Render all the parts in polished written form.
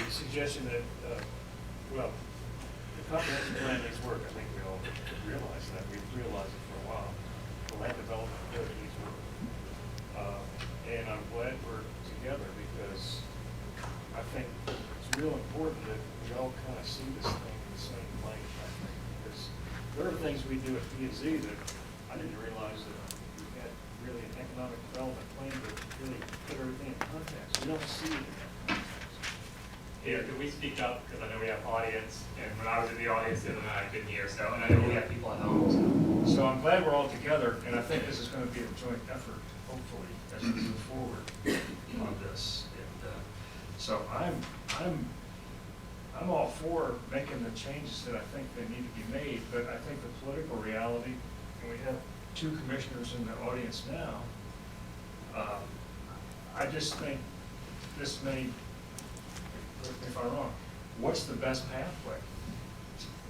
suggestion that, well, the comprehensive plan needs work. I think we all realize that. We've realized it for a while. The land development code needs work. And I'm glad we're together because I think it's real important that we all kind of see this thing in the same light, I think. Because there are things we do at P and Z that I didn't realize that we had really an economic development plan to really put everything in context. We don't see it in that context. Here, can we speak up, because I know we have audience, and when I was in the audience the other night, I couldn't hear, so, and I know we have people at home, So I'm glad we're all together, and I think this is going to be a joint effort, hopefully, as we move forward on this. And so I'm all for making the changes that I think they need to be made, but I think the political reality, and we have two commissioners in the audience now, I just think this may, if I'm wrong, what's the best pathway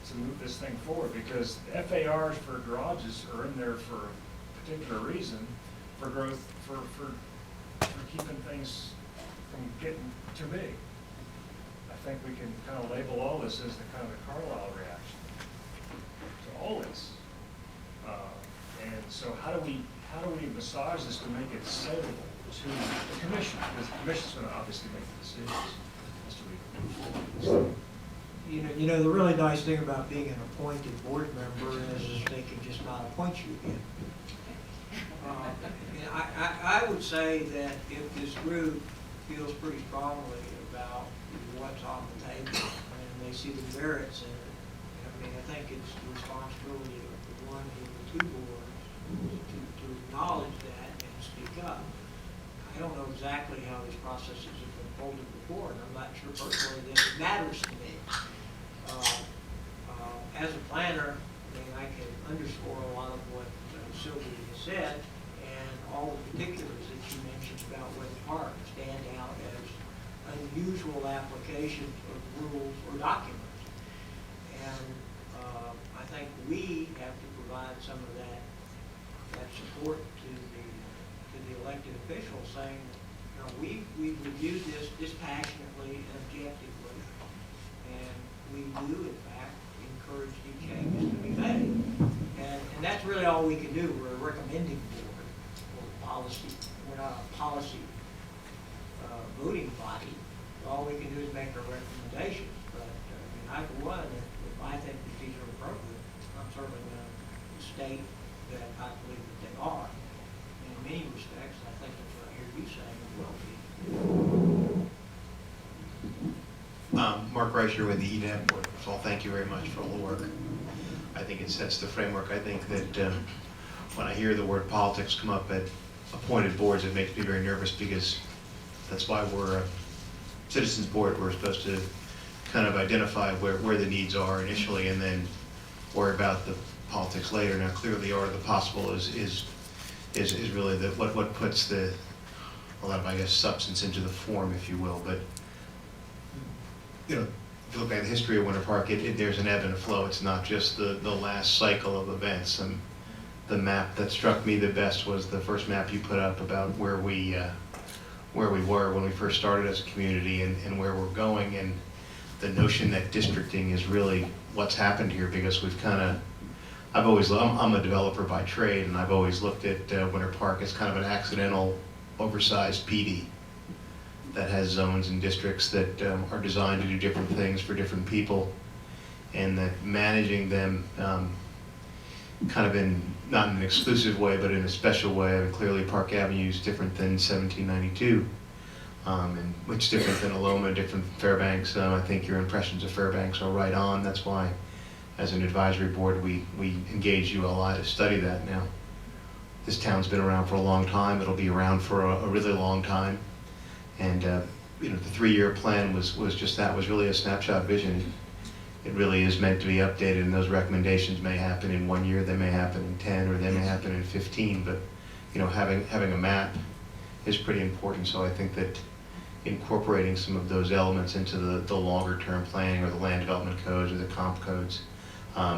to move this thing forward? Because FARs for garages are in there for a particular reason, for growth, for keeping things from getting too big. I think we can kind of label all this as the kind of the Carlisle reaction to all this. And so how do we massage this to make it saleable to the commission? Because the commission's going to obviously make the decisions as to we move forward. So, You know, the really nice thing about being an appointed board member is they can just not appoint you again. I would say that if this group feels pretty strongly about what's on the table and they see the merits in it, I mean, I think it's the responsibility of the one of the two boards to acknowledge that and speak up. I don't know exactly how these processes have been folded before, and I'm not sure personally that it matters to me. As a planner, I mean, I can underscore a lot of what Sylvia has said, and all the particulars that she mentioned about West Park stand out as unusual applications of rules or documents. And I think we have to provide some of that support to the elected officials, saying, you know, we've reviewed this dispassionately and objectively, and we do, in fact, encourage these changes to be made. And that's really all we can do. We're a recommending board or policy. We're not a policy voting body. All we can do is make our recommendations. But I mean, for one, if I think that these are appropriate, I'm certainly going to state that I believe that they are. And in many respects, I think that's what I hear you saying as well. Mark Reicher with the EDAP board. So thank you very much for all the work. I think it sets the framework. I think that when I hear the word politics come up at appointed boards, it makes me very nervous because that's why we're a citizens board. We're supposed to kind of identify where the needs are initially and then worry about the politics later. Now clearly art of the possible is really what puts a lot of, I guess, substance into the form, if you will. But you know, if you look at the history of Winter Park, there's an ebb and a flow. It's not just the last cycle of events. The map that struck me the best was the first map you put up about where we were when we first started as a community and where we're going, and the notion that districting is really what's happened here, because we've kind of, I'm a developer by trade, and I've always looked at Winter Park as kind of an accidental, oversized PD that has zones and districts that are designed to do different things for different people, and that managing them kind of not in an exclusive way, but in a special way. I mean, clearly Park Avenue is different than 1792, and much different than Aloma, different Fairbanks. I think your impressions of Fairbanks are right on. That's why, as an advisory board, we engage ULI to study that. Now, this town's been around for a long time. It'll be around for a really long time. And you know, the 3-year plan was just that, was really a snapshot vision. It really is meant to be updated, and those recommendations may happen in 1 year, they may happen in 10, or they may happen in 15. But you know, having a map is pretty important. So I think that incorporating some of those elements into the longer term planning, or the land development codes, or the comp codes,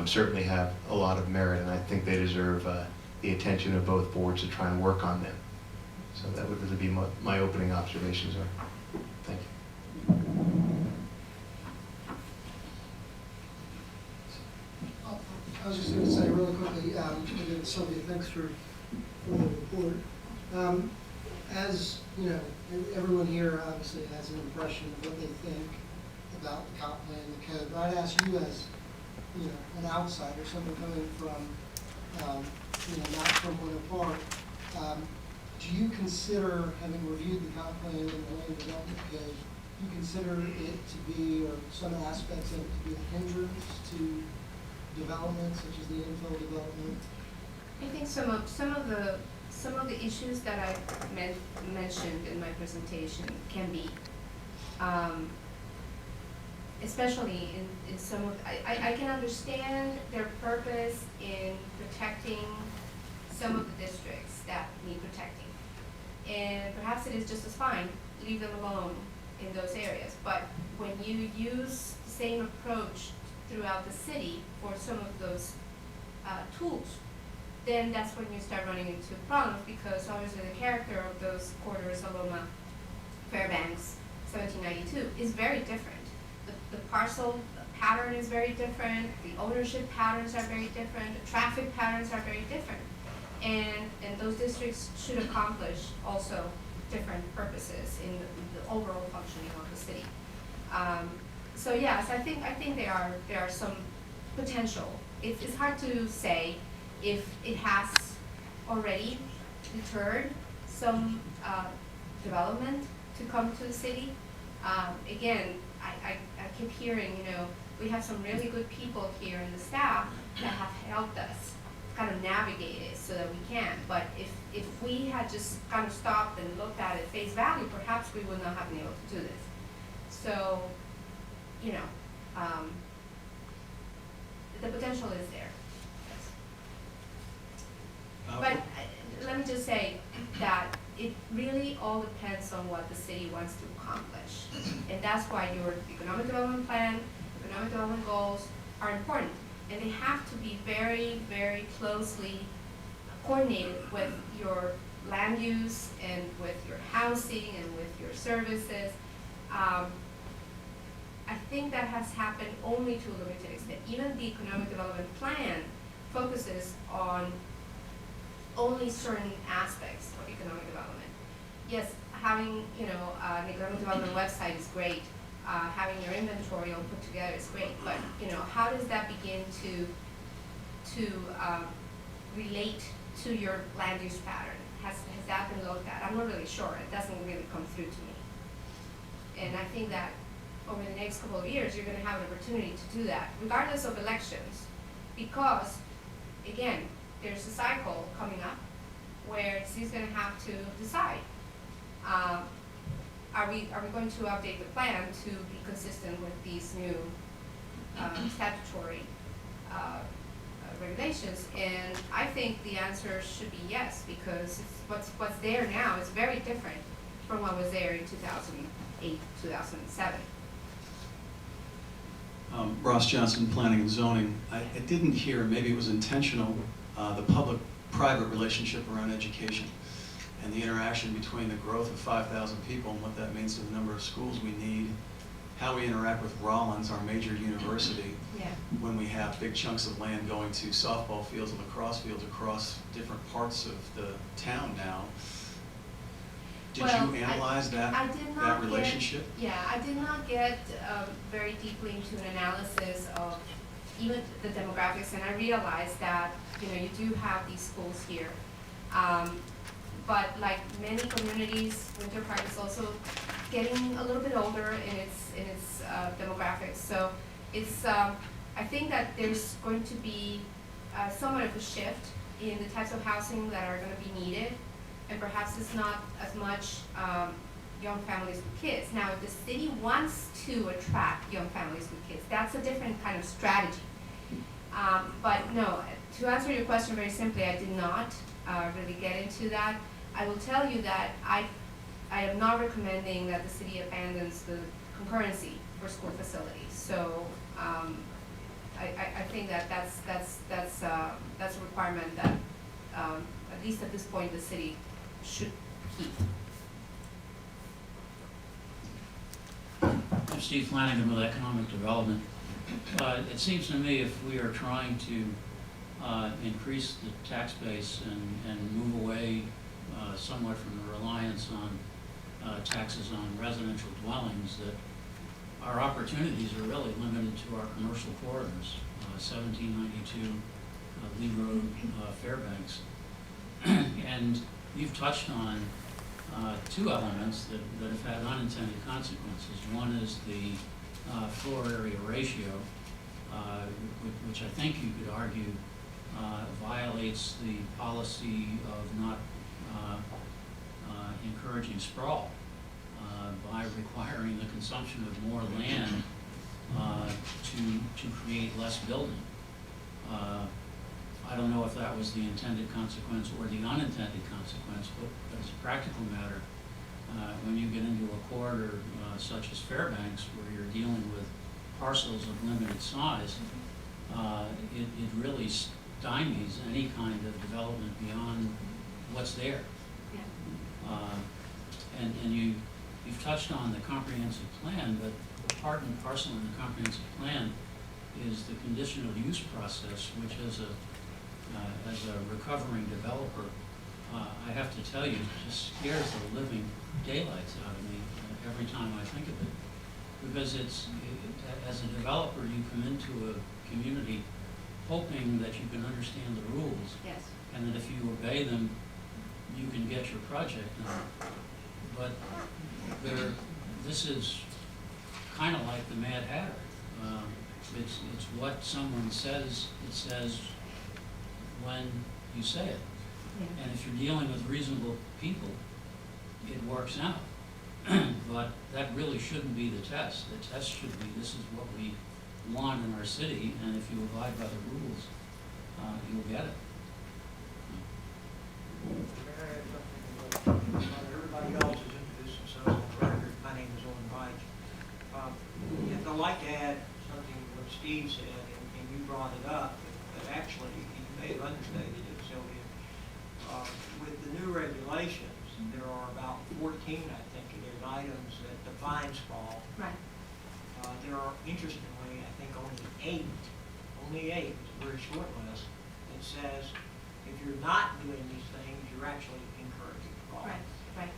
certainly have a lot of merit, and I think they deserve the attention of both boards to try and work on them. So that would really be my opening observations are. Thank you. Sylvia, thanks for the report. As you know, everyone here obviously has an impression of what they think about the comp plan and the code. But I'd ask you as, you know, an outsider, someone coming from, you know, not from Winter Park, do you consider, having reviewed the comp plan and the land development code, do you consider it to be, or some aspects of it to be a hindrance to development, such as the infill development? I think some of the issues that I mentioned in my presentation can be, especially in some of, I can understand their purpose in protecting some of the districts that need protecting. And perhaps it is just as fine, leave them alone in those areas. But when you use the same approach throughout the city for some of those tools, then that's when you start running into problems, because obviously the character of those quarters, Aloma, Fairbanks, 1792, is very different. The parcel pattern is very different, the ownership patterns are very different, the traffic patterns are very different. And those districts should accomplish also different purposes in the overall functioning of the city. So yes, I think there are some potential. It's hard to say if it has already deterred some development to come to the city. Again, I keep hearing, you know, we have some really good people here in the staff that have helped us kind of navigate it so that we can. But if we had just kind of stopped and looked at it face value, perhaps we would not have been able to do this. So, you know, the potential is there. Yes. But let me just say that it really all depends on what the city wants to accomplish. And that's why your economic development plan, economic development goals are important. And they have to be very, very closely coordinated with your land use and with your housing and with your services. I think that has happened only to a limited extent. Even the economic development plan focuses on only certain aspects of economic development. Yes, having, you know, an economic development website is great. Having your inventory all put together is great, but you know, how does that begin to relate to your land use pattern? Has that been looked at? I'm not really sure. It doesn't really come through to me. And I think that over the next couple of years, you're going to have an opportunity to do that, regardless of elections, because again, there's a cycle coming up where the city's going to have to decide. Are we going to update the plan to be consistent with these new statutory regulations? And I think the answer should be yes, because what's there now is very different from what was there in 2008, 2007. Ross Johnson, Planning and Zoning. I didn't hear, maybe it was intentional, the public-private relationship around education and the interaction between the growth of 5,000 people and what that means to the number of schools we need, how we interact with Rollins, our major university, when we have big chunks of land going to softball fields and lacrosse fields across different parts of the town now. Did you analyze that relationship? I did not get very deeply into an analysis of even the demographics, and I realized that, you know, you do have these schools here. But like many communities, Winter Park is also getting a little bit older in its demographics. So it's I think that there's going to be somewhat of a shift in the types of housing that are going to be needed, and perhaps it's not as much young families with kids. Now, if the city wants to attract young families with kids, that's a different kind of strategy. But no, to answer your question very simply, I did not really get into that. I will tell you that I am not recommending that the city abandons the concurrency for school facilities. So I think that that's a requirement that at least at this point the city should keep. I'm Steve Flanagan with Economic Development. It seems to me if we are trying to increase the tax base and move away somewhat from the reliance on taxes on residential dwellings, that our opportunities are really limited to our commercial corridors, 1792 Lee Road, Fairbanks. And you've touched on two elements that have had unintended consequences. One is the floor area ratio, which I think you could argue violates the policy of not encouraging sprawl by requiring the consumption of more land to create less building. I don't know if that was the intended consequence or the unintended consequence, but as a practical matter, when you get into a corridor such as Fairbanks, where you're dealing with parcels of limited size, it really stymies any kind of development beyond what's there. And you've touched on the comprehensive plan, but part and parcel in the comprehensive plan is the conditional use process, which as a recovering developer, I have to tell you, just scares the living daylights out of me every time I think of it. Because as a developer, you come into a community hoping that you can understand the rules, Yes. and that if you obey them, you can get your project done. But this is kind of like the Mad Hatter. It's what someone says, it says when you say it. Yeah. And if you're dealing with reasonable people, it works out. But that really shouldn't be the test. The test should be, this is what we want in our city, and if you abide by the rules, you'll get it. Everybody else is into this, and so is the record. My name is Owen Pike. I'd like to add something to what Steve said, and you brought it up, but actually, you may have understated it, Sylvia. With the new regulations, there are about 14, I think it is, items that define sprawl. Right. There are, interestingly, I think only eight, it's a very short list, that says if you're not doing these things, you're actually encouraging sprawl. Right.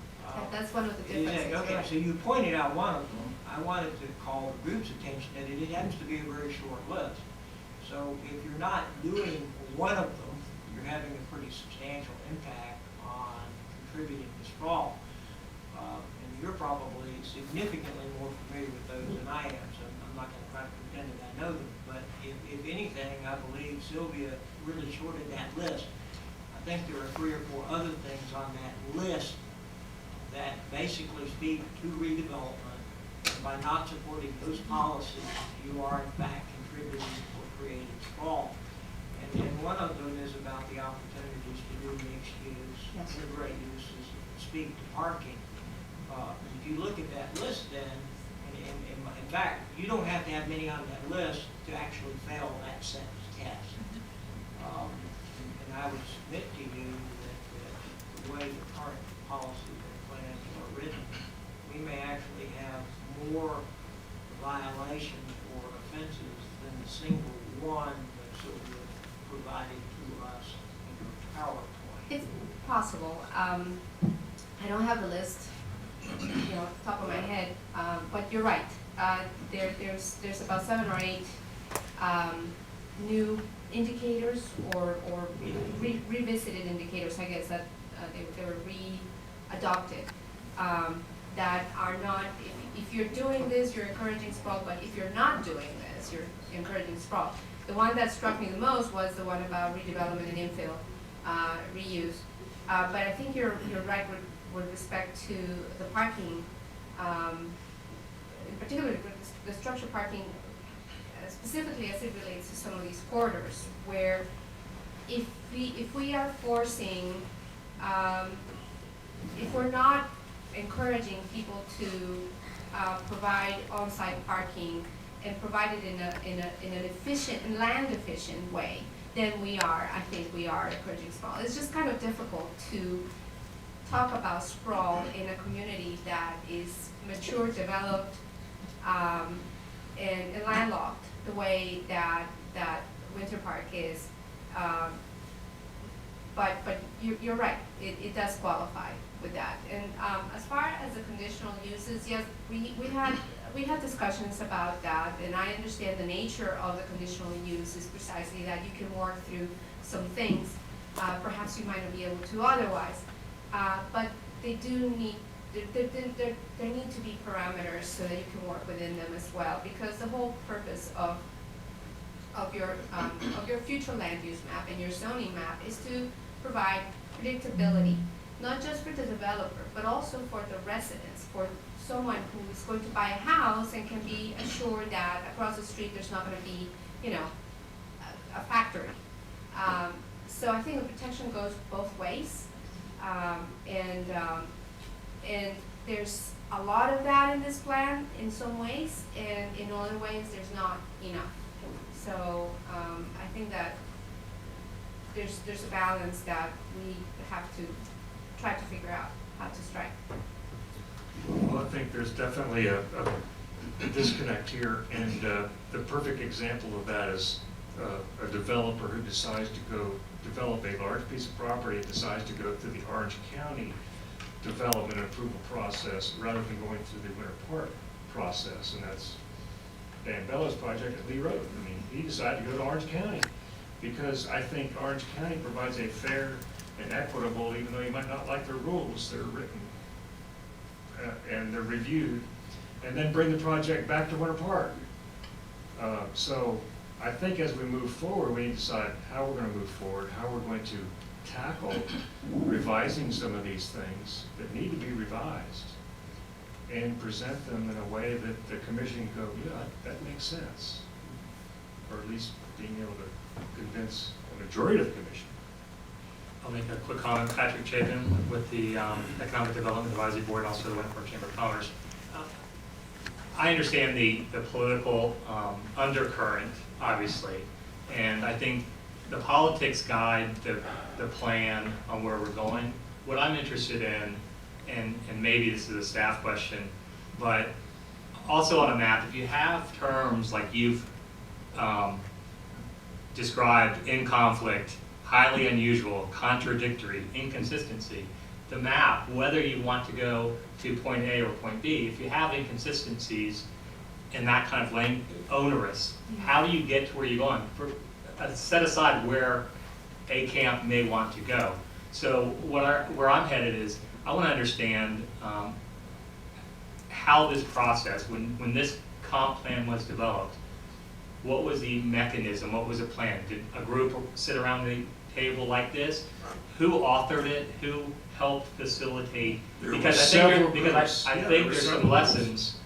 That's one of the differences. Okay, Right. so you pointed out one of them. I wanted to call the group's attention that it happens to be a very short list. So if you're not doing one of them, you're having a pretty substantial impact on contributing to sprawl. And you're probably significantly more familiar with those than I am, so I'm not going to try to pretend that I know them. But if anything, I believe Sylvia really shorted that list. I think there are 3 or 4 other things on that list that basically speak to redevelopment. And by not supporting those policies, you are in fact contributing or creating sprawl. And one of them is about the opportunities to do mixed use, Yes. integrate uses, speak to parking. If you look at that list then, in fact, you don't have to have many on that list to actually fail that sentence test. And I would submit to you that the way the current policies and plans are written, we may actually have more violations or offenses than the single one that Sylvia provided to us in her PowerPoint. It's possible. I don't have the list, off the top of my head, but you're right. There's about 7 or 8 new indicators or revisited indicators, I guess, that they were re-adopted, that are not, if you're doing this, you're encouraging sprawl, but if you're not doing this, you're encouraging sprawl. The one that struck me the most was the one about redevelopment and infill, reuse. But I think you're right with respect to the parking, in particular the structured parking, specifically as it relates to some of these corridors, where if we are forcing, if we're not encouraging people to provide on-site parking and provide it in an efficient and land-efficient way, then I think we are encouraging sprawl. It's just kind of difficult to talk about sprawl in a community that is mature, developed, and landlocked the way that Winter Park is, But you're right, it does qualify with that. And as far as the conditional uses, yes, we had discussions about that, and I understand the nature of the conditional use is precisely that you can work through some things, perhaps you might not be able to otherwise. But they do need, there need to be parameters so that you can work within them as well, because the whole purpose of your future land use map and your zoning map is to provide predictability, not just for the developer, but also for the residents, for someone who is going to buy a house and can be assured that across the street there's not going to be, you know, a factory. So I think the protection goes both ways, and there's a lot of that in this plan in some ways, and in other ways there's not enough. So I think that there's a balance that we have to try to figure out how to strike. Well, I think there's definitely a disconnect here, and the perfect example of that is a developer who decides to go develop a large piece of property and decides to go through the Orange County development and approval process rather than going through the Winter Park process, and that's Dan Bella's project at Lee Road. I mean, he decided to go to Orange County because I think Orange County provides a fair and equitable, even though you might not like their rules, they're written and they're reviewed, and then bring the project back to Winter Park. So I think as we move forward, we need to decide how we're going to move forward, how we're going to tackle revising some of these things that need to be revised, and present them in a way that the commission can go, yeah, that makes sense. Or at least being able to convince a majority of the commission. I'll make a quick comment. Patrick Chapin with the Economic Development Advisory Board, also the Winter Park Chamber of Commerce. I understand the political undercurrent, obviously, and I think the politics guide the plan on where we're going. What I'm interested in, and maybe this is a staff question, but also on a map, if you have terms like you've described, in conflict, highly unusual, contradictory, inconsistency, the map, whether you want to go to point A or point B, if you have inconsistencies and that kind of onerous, how do you get to where you're going? Set aside where a camp may want to go. So where I'm headed is, I want to understand how this process, when this comp plan was developed, what was the mechanism, what was the plan? Did a group sit around the table like this? Who authored it? Who helped facilitate? Because I think there's some lessons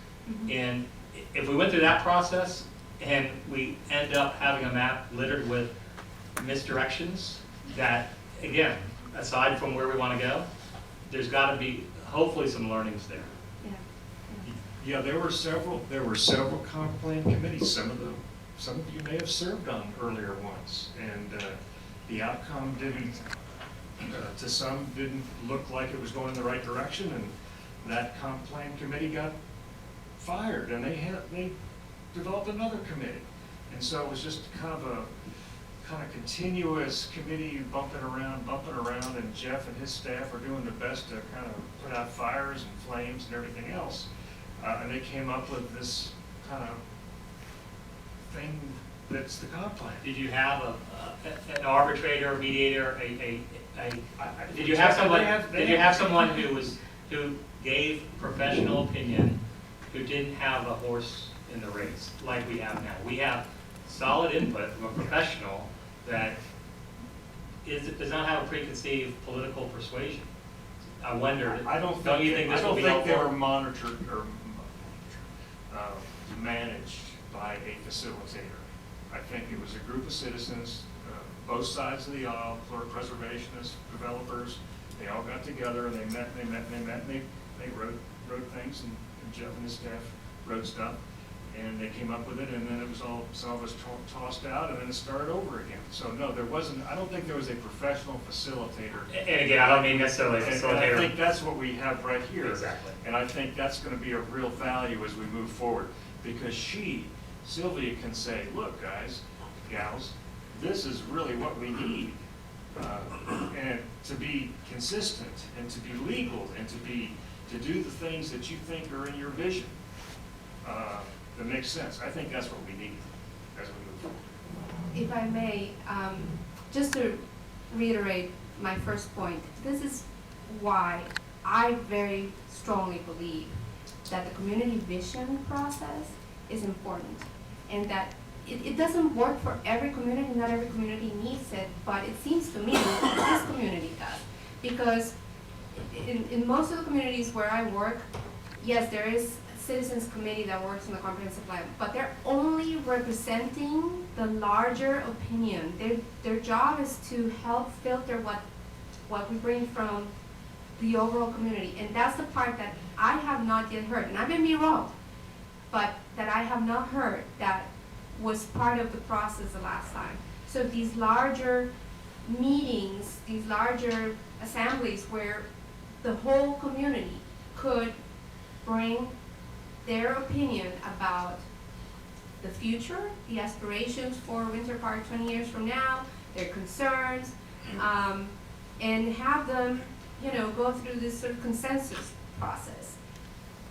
in, if we went through that process and we end up having a map littered with misdirections, that, again, aside from where we want to go, there's got to be hopefully some learnings there. Yeah, there were several comp plan committees. Some of you may have served on earlier ones, and the outcome didn't, to some, didn't look like it was going in the right direction, and that comp plan committee got fired, and they developed another committee, and so it was just kind of a continuous committee bumping around, and Jeff and his staff are doing the best to kind of put out fires and flames and everything else, and they came up with this kind of thing that's the comp plan. Did you have an arbitrator, mediator, did you have someone who gave professional opinion, who didn't have a horse in the race like we have now? We have solid input from a professional that does not have a preconceived political persuasion. I wonder, don't you think this will be helpful? They were monitored or managed by a facilitator. I think it was a group of citizens, both sides of the aisle, preservationists, developers. They all got together and they met, and they wrote things, and Jeff and his staff wrote stuff, and they came up with it, and then it was all, some of us tossed out, and then it started over again. So no, there wasn't, I don't think there was a professional facilitator. And again, I don't mean necessarily a facilitator. And I think that's what we have right here. Exactly. And I think that's going to be a real value as we move forward, because Sylvia can say, look guys, gals, this is really what we need. And to be consistent, and to be legal, and to do the things that you think are in your vision, that makes sense. I think that's what we need as we move forward. If I may, just to reiterate my first point, this is why I very strongly believe that the community vision process is important, and that it doesn't work for every community, not every community needs it, but it seems to me that this community does. Because in most of the communities where I work, yes, there is a citizens committee that works on the comprehensive plan, but they're only representing the larger opinion. Their job is to help filter what we bring from the overall community. And that's the part that I have not yet heard, and I may be wrong, but that I have not heard that was part of the process the last time. So these larger meetings, these larger assemblies where the whole community could bring their opinion about the future, the aspirations for Winter Park 20 years from now, their concerns, and have them, go through this sort of consensus process,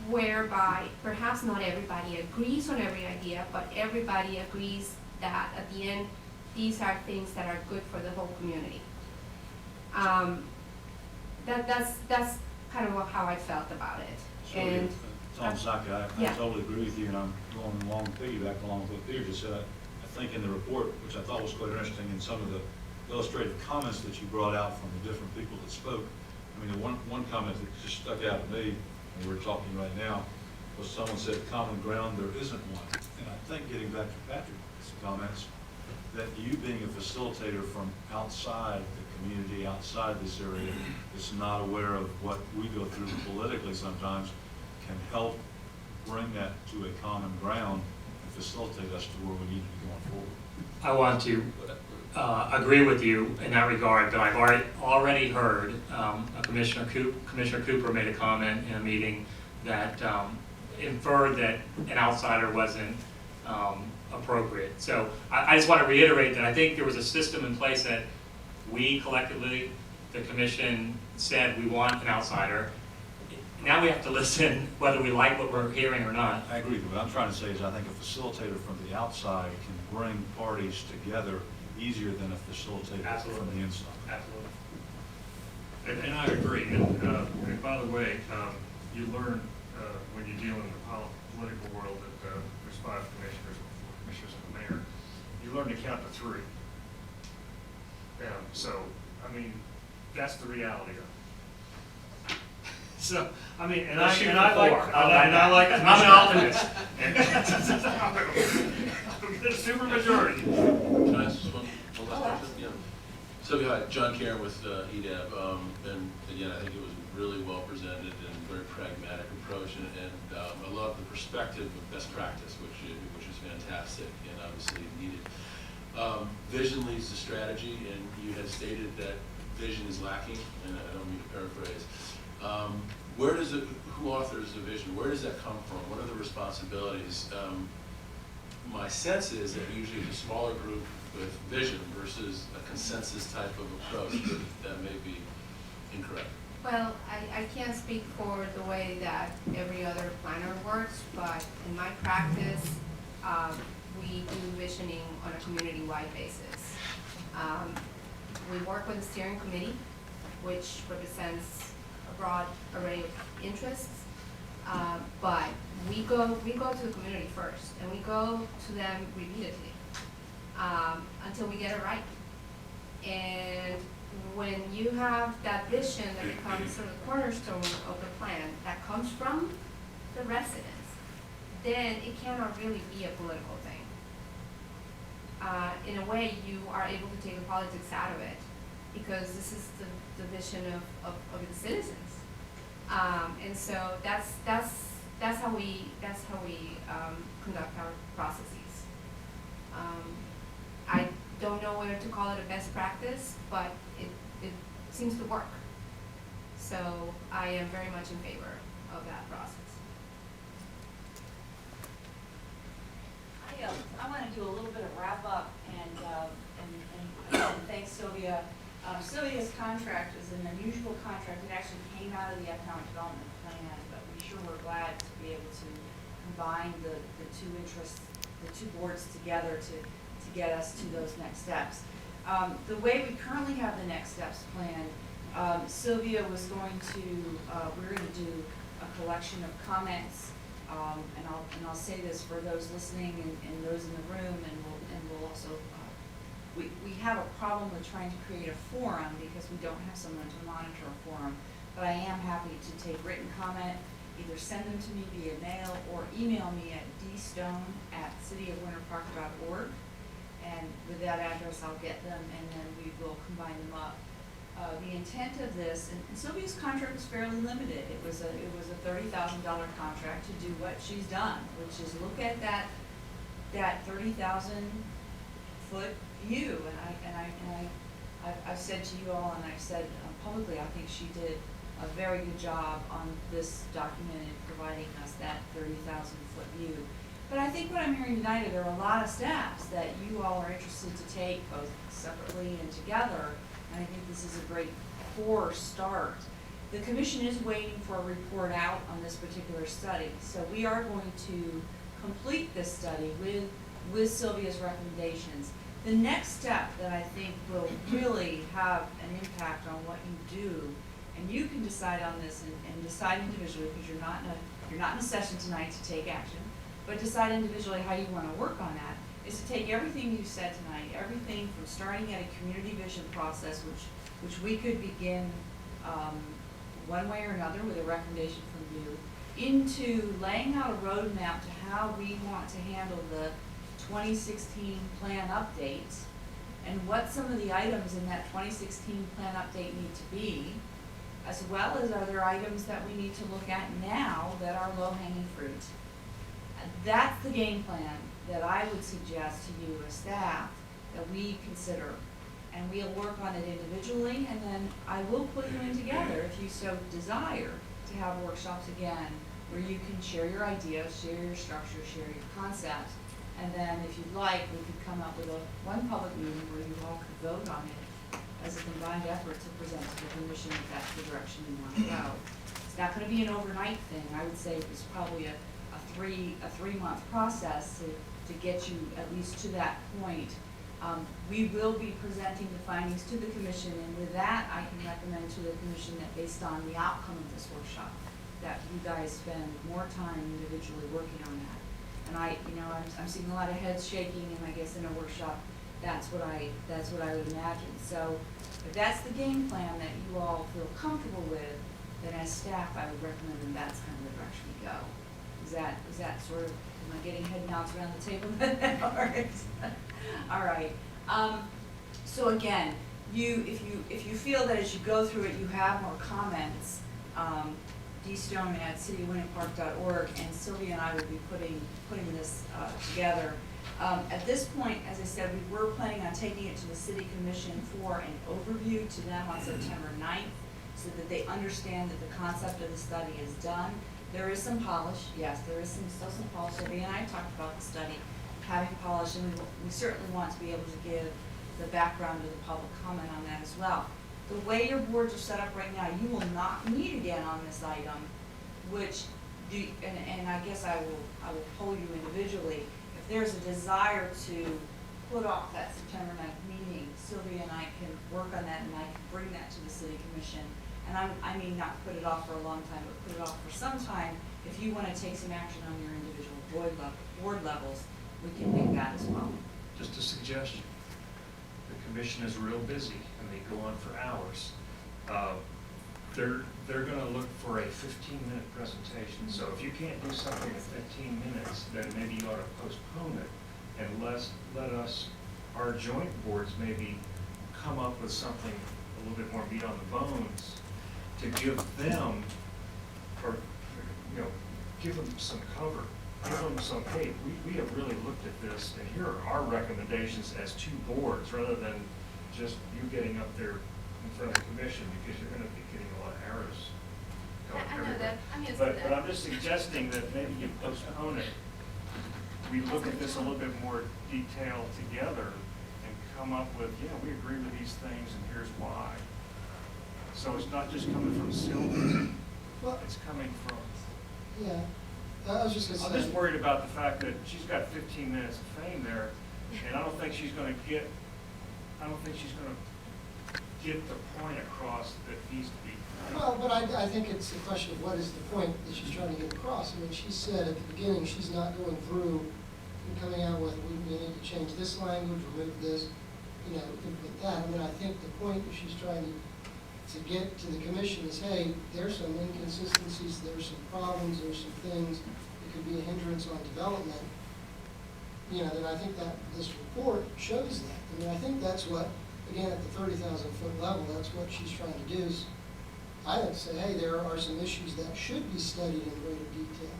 whereby perhaps not everybody agrees on every idea, but everybody agrees that at the end, these are things that are good for the whole community. That's kind of how I felt about it. So, And Tom Saki, I Yeah. totally agree with you, and I'm going along piggyback along with what Peter just said. I think in the report, which I thought was quite interesting, in some of the illustrative comments that you brought out from the different people that spoke, I mean, the one comment that just stuck out to me, and we're talking right now, was someone said, common ground, there isn't one. And I think, getting back to Patrick's comments, that you being a facilitator from outside the community, outside this area, is not aware of what we go through politically sometimes, can help bring that to a common ground and facilitate us to where we need to be going forward. I want to agree with you in that regard, but I've already heard Commissioner Cooper made a comment in a meeting that inferred that an outsider wasn't appropriate. So I just want to reiterate that I think there was a system in place that we collectively, the commission, said we want an outsider. Now we have to listen whether we like what we're hearing or not. I agree with you. What I'm trying to say is I think a facilitator from the outside can bring parties together easier than a facilitator Absolutely. from the inside. Absolutely. And I agree. And by the way, you learn when you deal in the political world that there's 5 commissioners, 4 commissioners, and the mayor. You learn to count to 3. So, I mean, that's the reality of it. So, I mean, and Let's shoot I for like, 4. and I like. I'm an alternate. And super majority. Can I ask one last question? Yeah. So, hi, John Karen with EDAB, and again, I think it was really well presented and very pragmatic approach, and I love the perspective of best practice, which is fantastic and obviously needed. Vision leads to strategy, and you had stated that vision is lacking, and I don't mean to paraphrase. Who authors the vision? Where does that come from? What are the responsibilities? My sense is that usually it's a smaller group with vision versus a consensus type of approach. That may be incorrect. Well, I can't speak for the way that every other planner works, but in my practice, we do visioning on a community-wide basis. We work with the steering committee, which represents a broad array of interests, but we go to the community first, and we go to them repeatedly until we get it right. And when you have that vision that becomes sort of the cornerstone of the plan that comes from the residents, then it cannot really be a political thing. In a way, you are able to take the politics out of it, because this is the vision of the citizens. And so that's how we conduct our processes. I don't know whether to call it a best practice, but it seems to work. So I am very much in favor of that process. I want to do a little bit of wrap up and thank Sylvia. Sylvia's contract is an unusual contract. It actually came out of the economic development plan, but we sure were glad to be able to combine the two interests, the two boards together to get us to those next steps. The way we currently have the next steps plan, Sylvia was going to, we're going to do a collection of comments, and I'll say this for those listening and those in the room, and we'll also, we have a problem with trying to create a forum because we don't have someone to monitor a forum, but I am happy to take written comment, either send them to me via mail or email me at dstone@cityofwinterpark.org, and with that address I'll get them and then we will combine them up. The intent of this, and Sylvia's contract was fairly limited. It was a $30,000 contract to do what she's done, which is look at that 30,000-foot view. And I've said to you all, and I've said publicly, I think she did a very good job on this document in providing us that 30,000-foot view. But I think what I'm hearing tonight are there are a lot of steps that you all are interested to take, both separately and together. And I think this is a great core start. The commission is waiting for a report out on this particular study. So we are going to complete this study with Sylvia's recommendations. The next step that I think will really have an impact on what you do, and you can decide on this and decide individually, because you're not in a session tonight to take action, but decide individually how you want to work on that, is to take everything you said tonight, everything from starting at a community vision process, which we could begin one way or another with a recommendation from you, into laying out a roadmap to how we want to handle the 2016 plan updates, and what some of the items in that 2016 plan update need to be, as well as are there items that we need to look at now that are low-hanging fruit. That's the game plan that I would suggest to you as staff that we consider, and we'll work on it individually, and then I will put you in together if you so desire to have workshops again where you can share your ideas, share your structure, share your concepts, and then if you'd like, we could come up with one public meeting where you all could vote on it as a combined effort to present to the commission if that's the direction you want to go. It's not going to be an overnight thing. I would say it's probably a three-month process to get you at least to that point. We will be presenting the findings to the commission, and with that, I can recommend to the commission that based on the outcome of this workshop, that you guys spend more time individually working on that. And I'm seeing a lot of heads shaking, and I guess in a workshop, that's what I would imagine. So if that's the game plan that you all feel comfortable with, then as staff, I would recommend that that's kind of the direction we go. Is that sort of, am I getting head nods around the table? All right. So again, if you feel that as you go through it, you have more comments, dstone@cityofwinterpark.org, and Sylvia and I would be putting this together. At this point, as I said, we were planning on taking it to the City Commission for an overview to them on September 9th, so that they understand that the concept of the study is done. There is some polish, yes, there is still some polish. Sylvia and I talked about the study having polish, and we certainly want to be able to give the background of the public comment on that as well. The way your boards are set up right now, you will not meet again on this item, and I guess I will poll you individually. If there's a desire to put off that September 9th meeting, Sylvia and I can work on that, and I can bring that to the City Commission. And I mean not put it off for a long time, but put it off for some time. If you want to take some action on your individual board levels, we can make that as well. Just a suggestion. The commission is real busy and they go on for hours. They're going to look for a 15-minute presentation. So if you can't do something in 15 minutes, then maybe you ought to postpone it and let us, our joint boards, maybe come up with something a little bit more meat on the bones to give them, or give them some cover. Give them some, hey, we have really looked at this, and here are our recommendations as two boards, rather than just you getting up there in front of the commission, because you're going to be getting a lot of arrows. I know that. But I'm just suggesting that maybe you postpone it. We look at this a little bit more detailed together and come up with, yeah, we agree with these things and here's why. So it's not just coming from Sylvia, Well, it's coming from, yeah, I was just gonna say. I'm just worried about the fact that she's got 15 minutes of fame there, and I don't think she's gonna get the point across that needs to be. Well, but I think it's a question of what is the point that she's trying to get across. I mean, she said at the beginning, she's not going through and coming out with, we need to change this language, remove this, you know, input that. I mean, I think the point that she's trying to get to the commission is, hey, there's some inconsistencies, there's some problems, there's some things that could be a hindrance on development. You know, then I think that this report shows that. I mean, I think that's what, again, at the 30,000-foot level, that's what she's trying to do is, I would say, hey, there are some issues that should be studied in greater detail.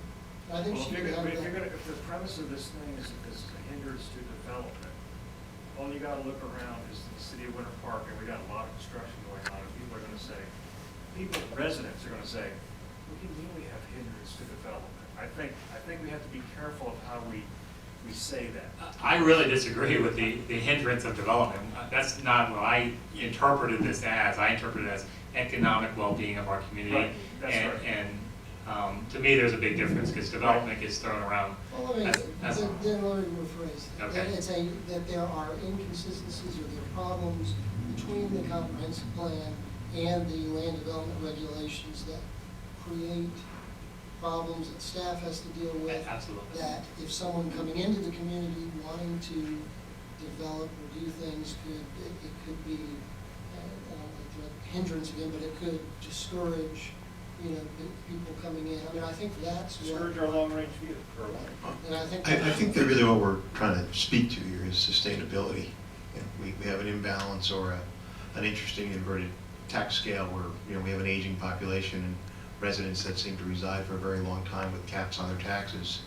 And I think Well, she could have that. if the premise of this thing is a hindrance to development, all you gotta look around is the city of Winter Park, and we got a lot of construction going on, and people are gonna say, residents are gonna say, what do you mean we have hindrance to development? I think we have to be careful of how we say that. I really disagree with the hindrance of development. That's not what I interpreted this as. I interpreted it as economic well-being of our community. Right, that's right. And to me, there's a big difference because development gets thrown around. Well, let me, as- then let me rephrase that. Okay. That there are inconsistencies or there are problems between the comprehensive plan and the land development regulations that create problems that staff has to deal with. Absolutely. That if someone coming into the community wanting to develop or do things it could be, I don't like the hindrance again, but it could discourage, you know, people coming in. I mean, I think that's what. Discourage our long-range view. And I think. I think that really what we're trying to speak to here is sustainability. You know, we have an imbalance or an interesting inverted tax scale where, you know, we have an aging population and residents that seem to reside for a very long time with caps on their taxes.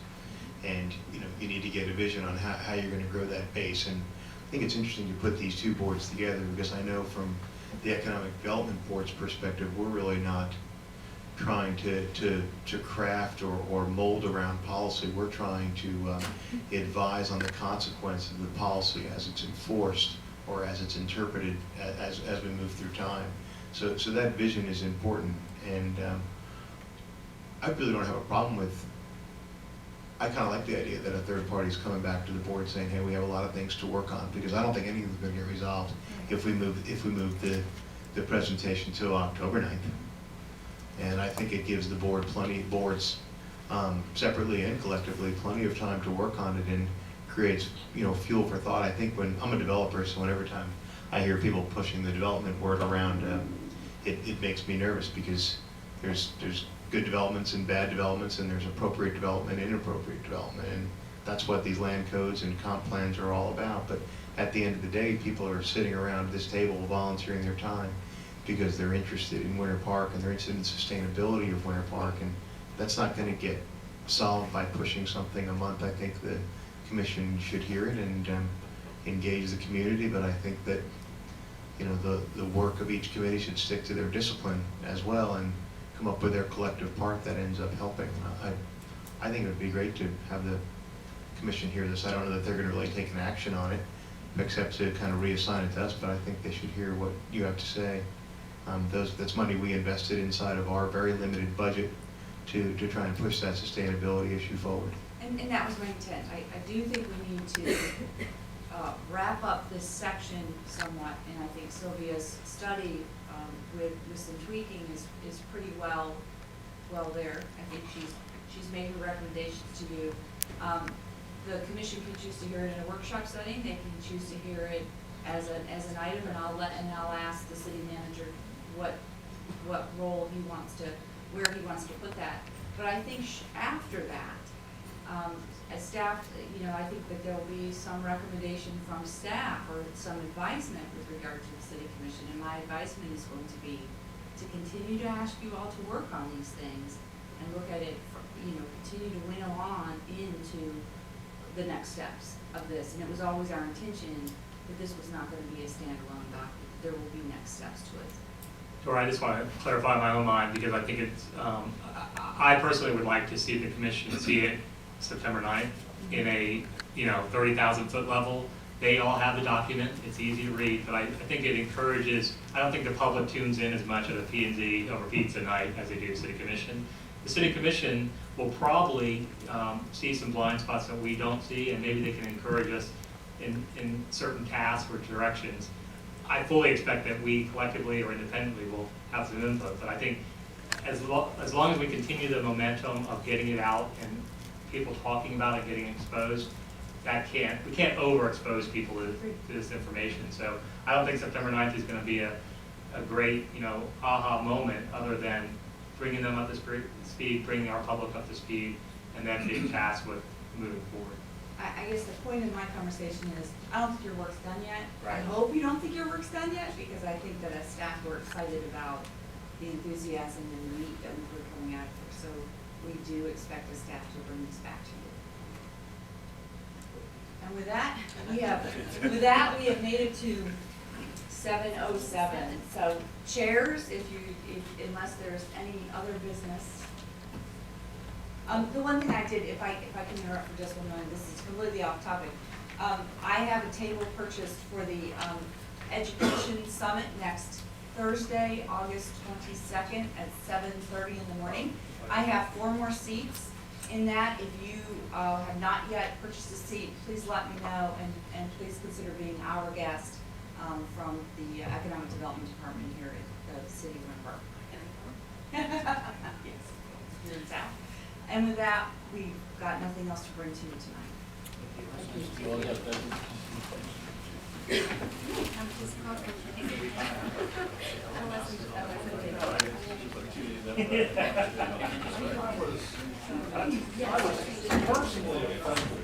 And, you know, you need to get a vision on how you're going to grow that base. And I think it's interesting to put these two boards together because I know from the Economic Development Board's perspective, we're really not trying to craft or mold around policy. We're trying to advise on the consequence of the policy as it's enforced or as it's interpreted as we move through time. So that vision is important. And I really don't have a problem with, I kind of like the idea that a third party is coming back to the board saying, hey, we have a lot of things to work on, because I don't think any of them are going to get resolved if we move the presentation till October 9th. And I think it gives the boards separately and collectively plenty of time to work on it and creates, you know, fuel for thought. I think when I'm a developer, so whenever time I hear people pushing the development word around, it makes me nervous because there's good developments and bad developments, and there's appropriate development and inappropriate development, and that's what these land codes and comp plans are all about. But at the end of the day, people are sitting around this table volunteering their time because they're interested in Winter Park and they're interested in the sustainability of Winter Park, and that's not going to get solved by pushing something a month. I think the commission should hear it and engage the community, but I think that, you know, the work of each committee should stick to their discipline as well and come up with their collective part that ends up helping. I think it would be great to have the commission hear this. I don't know that they're going to really take an action on it, except to kind of reassign it to us, but I think they should hear what you have to say. That's money we invested inside of our very limited budget to try and push that sustainability issue forward. And that was my intent. I do think we need to wrap up this section somewhat, and I think Sylvia's study with some tweaking is pretty well there. I think she's made her recommendations to you. The commission can choose to hear it in a workshop setting. They can choose to hear it as an item, and I'll ask the city manager what role he wants to, where he wants to put that. But I think after that, as staff, you know, I think that there will be some recommendation from staff or some advisement with regard to the city commission. And my advisement is going to be to continue to ask you all to work on these things and look at it, you know, continue to winnow on into the next steps of this. And it was always our intention that this was not going to be a standalone document. There will be next steps to it. Or I just want to clarify my own mind because I think it's, I personally would like to see the commission see it September 9th in a, you know, 30,000 foot level They all have the document, it's easy to read, but I think it encourages, I don't think the public tunes in as much of the P and Z over pizza night as they do City Commission. The City Commission will probably see some blind spots that we don't see, and maybe they can encourage us in certain tasks or directions. I fully expect that we collectively or independently will have some input, but I think as long as we continue the momentum of getting it out and people talking about it, getting exposed, we can't overexpose people to this information. So I don't think September 9th is going to be a great, aha moment, other than bringing them up to speed, bringing our public up to speed, and then being tasked with moving forward. I guess the point of my conversation is, I don't think your work's done yet. Right. I hope you don't think your work's done yet, because I think that as staff, we're excited about the enthusiasm and the meat that we're coming out of here. So we do expect as staff to bring this back to you. And with that, we have made it to 7:07. So chairs, unless there's any other business. The one thing I did, if I can interrupt for just 1 moment, this is completely off topic. I have a table purchased for the Education Summit next Thursday, August 22nd at 7:30 in the morning. I have 4 more seats in that. If you have not yet purchased a seat, please let me know, and please consider being our guest from the Economic Development Department here at the City of Winburn. Yes, here in town. And with that, we've got nothing else to bring to you tonight. Well, yeah, thank you. I'm just concentrating. I was personally offended